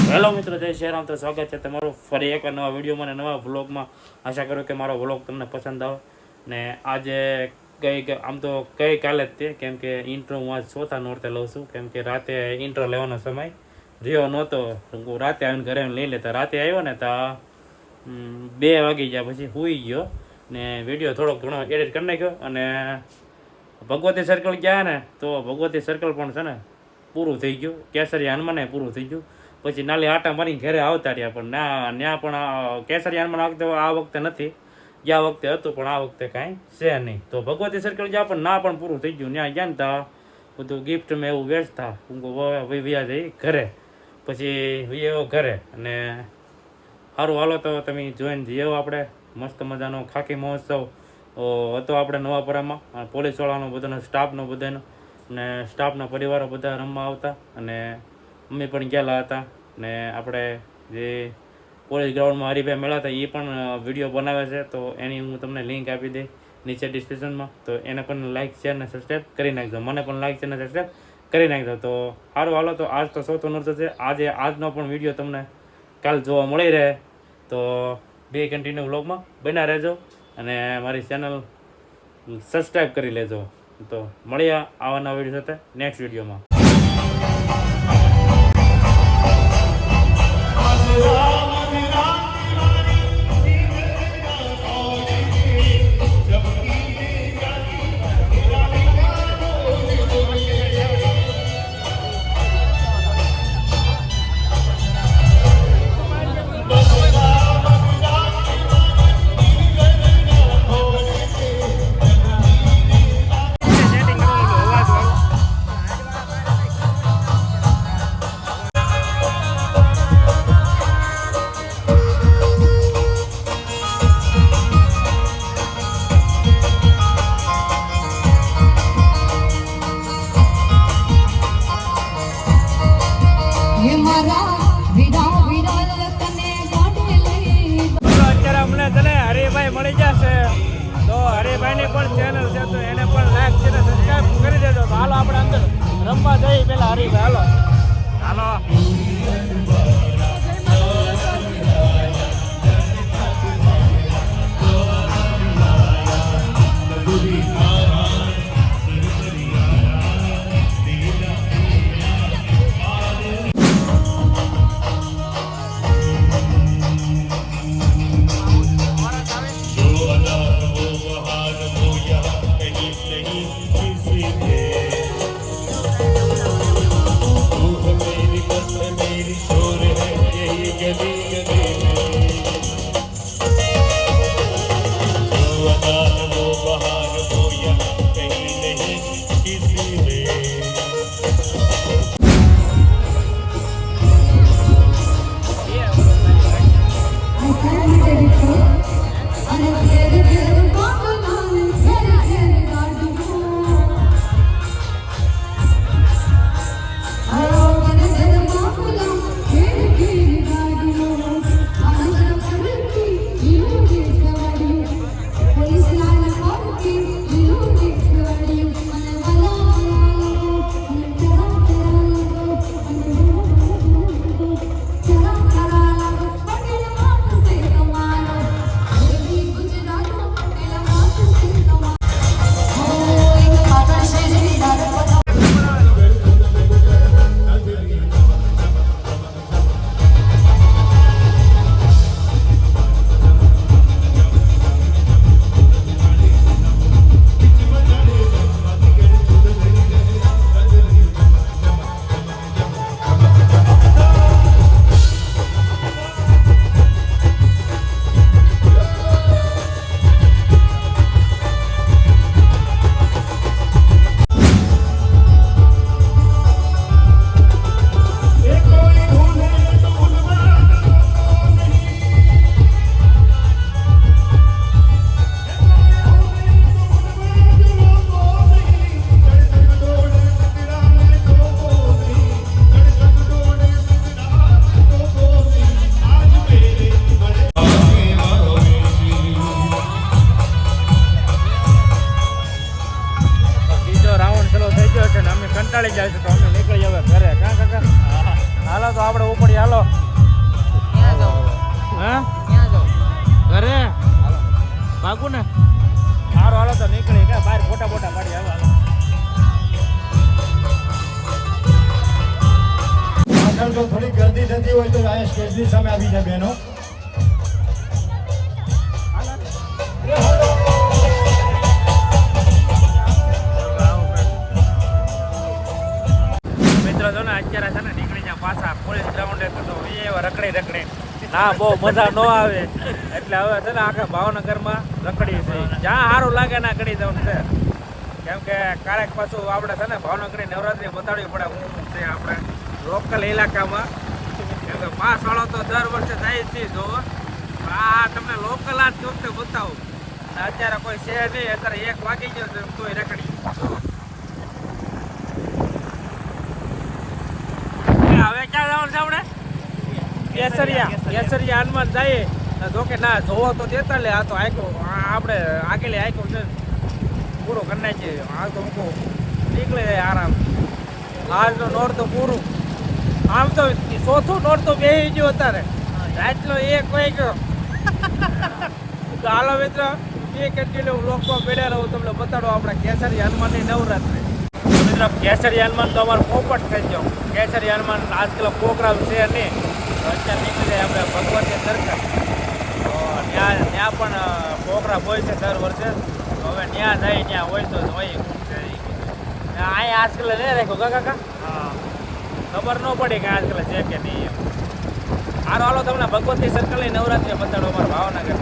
Hello મિત્રો, જય શ્રી રામ. તો સ્વાગત છે તમારું ફરી એક નવા વિડીયોમાં અને નવા વ્લોગમાં. આશા કરું કે મારો વ્લોગ તમને પસંદ આવે. ને આજે આમ તો કાલે જ તે, કેમ કે ઇન્ટ્રો હું આજ ચોથા નોરતે લઉં છું, કેમ કે રાતે ઇન્ટ્રો લેવાનો સમય રહ્યો નહોતો. હું રાતે આવીને ઘરે લઈ લેતા. રાતે આવ્યો ને તો 2 વાગી ગયા, પછી સૂઈ ગયો ને વિડીયો થોડોક ઘણો એડિટ કરી નાખ્યો. અને ભગવતી સર્કલ ગયા ને તો ભગવતી સર્કલ પણ છે ને પૂરું થઈ ગયું. કેસરી હનુમાને પૂરું થઈ ગયું. પછી નાલી આટા મારીને ઘરે આવતા રહ્યા, પણ ત્યાં પણ કેસરી હનુમાન આ વખતે નથી. ગયા વખતે હતું પણ આ વખતે કાંઈ છે નહીં. તો ભગવતી સર્કલ જ્યાં પણ પણ પૂરું થઈ ગયું. ત્યાં ગયા ને તા બધું ગિફ્ટમાં એવું વેચતા. હું વ્યા જઈ ઘરે, પછી વ્યો ઘરે. અને સારું, હાલો તો તમે જોઈને જઈએ. આપણે મસ્ત મજાનો ખાકી મહોત્સવ હતો આપણે નવાપરામાં. પોલીસવાળાનો બધાનો સ્ટાફનો બધાનો અને સ્ટાફના પરિવારો બધા રમવા આવતા. અને અમે પણ ગયેલા હતા. ને આપણે જે પોલીસ ગ્રાઉન્ડમાં હરિભાઈ મળ્યા હતા એ પણ વિડીયો બનાવે છે, તો એની હું તમને લિંક આપી દઈ નીચે ડિસ્ક્રિપ્શનમાં. તો એને પણ લાઇક શેર ને સબસ્ક્રાઈબ કરી નાખજો. મને પણ લાઇક શેર ને સબસ્ક્રાઈબ કરી નાખજો. તો સારું, હાલો તો આજ તો ચોથો નોરતો છે. આજનો પણ વિડીયો તમને કાલ જોવા મળી રહે. તો બે કન્ટિન્યુ વ્લોગમાં બન્યા રહેજો અને મારી ચેનલ સબસ્ક્રાઈબ કરી લેજો. તો મળીએ આવા નવા વિડીયો સાથે નેક્સ્ટ વિડીયોમાં. અત્યારે અમને તને હરિભાઈ મળી જશે, તો હરિભાઈની પણ ચેનલ છે, તો એને પણ લાઈક છે ને સબસ્ક્રાઈબ કરી દેજો. તો હાલો આપણે અંદર રમવા જઈએ પેલા હરિભાઈ. હાલો હાલો. मेरी નવરાત્રી હાલો હા ઘરે ભાગું ને સારું હાલો તો નીકળી ગયા બહાર ફોટા ફોટા પાડી હાલો જો થોડી ગર્દી થતી હોય તો આ સ્ટેજની સામે આવી જાય બહેનો મિત્રો જો ને અત્યારે છે ને નીકળી જાય પાછા પોલીસ ગ્રાઉન્ડે તો એ રખડી ના બહુ મજા ન આવે એટલે હવે છે ને આખા ભાવનગરમાં રખડી છે જ્યાં સારું લાગે ના કરી જવું છે કેમ કે ક્યારેક પાછું આપણે છે ને ભાવનગરની નવરાત્રી બતાડવી પડે હું છે આપણે લોકલ ઇલાકામાં કેમ કે પાસ વાળો તો દર વર્ષે જાય જ છે જોવો આ તમને લોકલ આ જ વખતે બતાવું અત્યારે કોઈ છે નહીં અત્યારે 1 વાગી ગયો છે તોય રખડી હવે ક્યાં જવાનું છે આપણે કેસરિયા હનુમાન જઈએ જો કે ના જોવો તો દેતા લે આ તો આખું આપણે આગળ આખું છે પૂરો કરી નાખીએ આ તો મૂકો નીકળી જાય આરામ આજનો નોર તો પૂરું આમ તો ચોથું નોર તો બેસી ગયો અત્યારે રાતનો 1 વાગી ગયો તો હાલો મિત્ર એ કન્ટિન્યુ બ્લોગમાં બેઠા રહું તમને બતાડો આપણે કેસરી હનુમાનની નવરાત્રી મિત્રો કેસરી હનુમાન તો અમારો પોપટ થઈ ગયો કેસરી હનુમાન આજકાલ પ્રોગ્રામ છે નહીં તો અત્યારે નીકળી જાય આપણે ભગવતી સરકાર તો ત્યાં પણ પ્રોગ્રામ હોય છે દર વર્ષે તો હવે ત્યાં જાય ત્યાં હોય તો હોય શું છે અહીંયા આજકાલ નહીં રાખ્યો કાકા ખબર ન પડી કે આજકાલ છે કે નહીં હારો હાલો તમને ભગવતી સર્કલની નવરાત્રી બતાડો અમારા ભાવનગર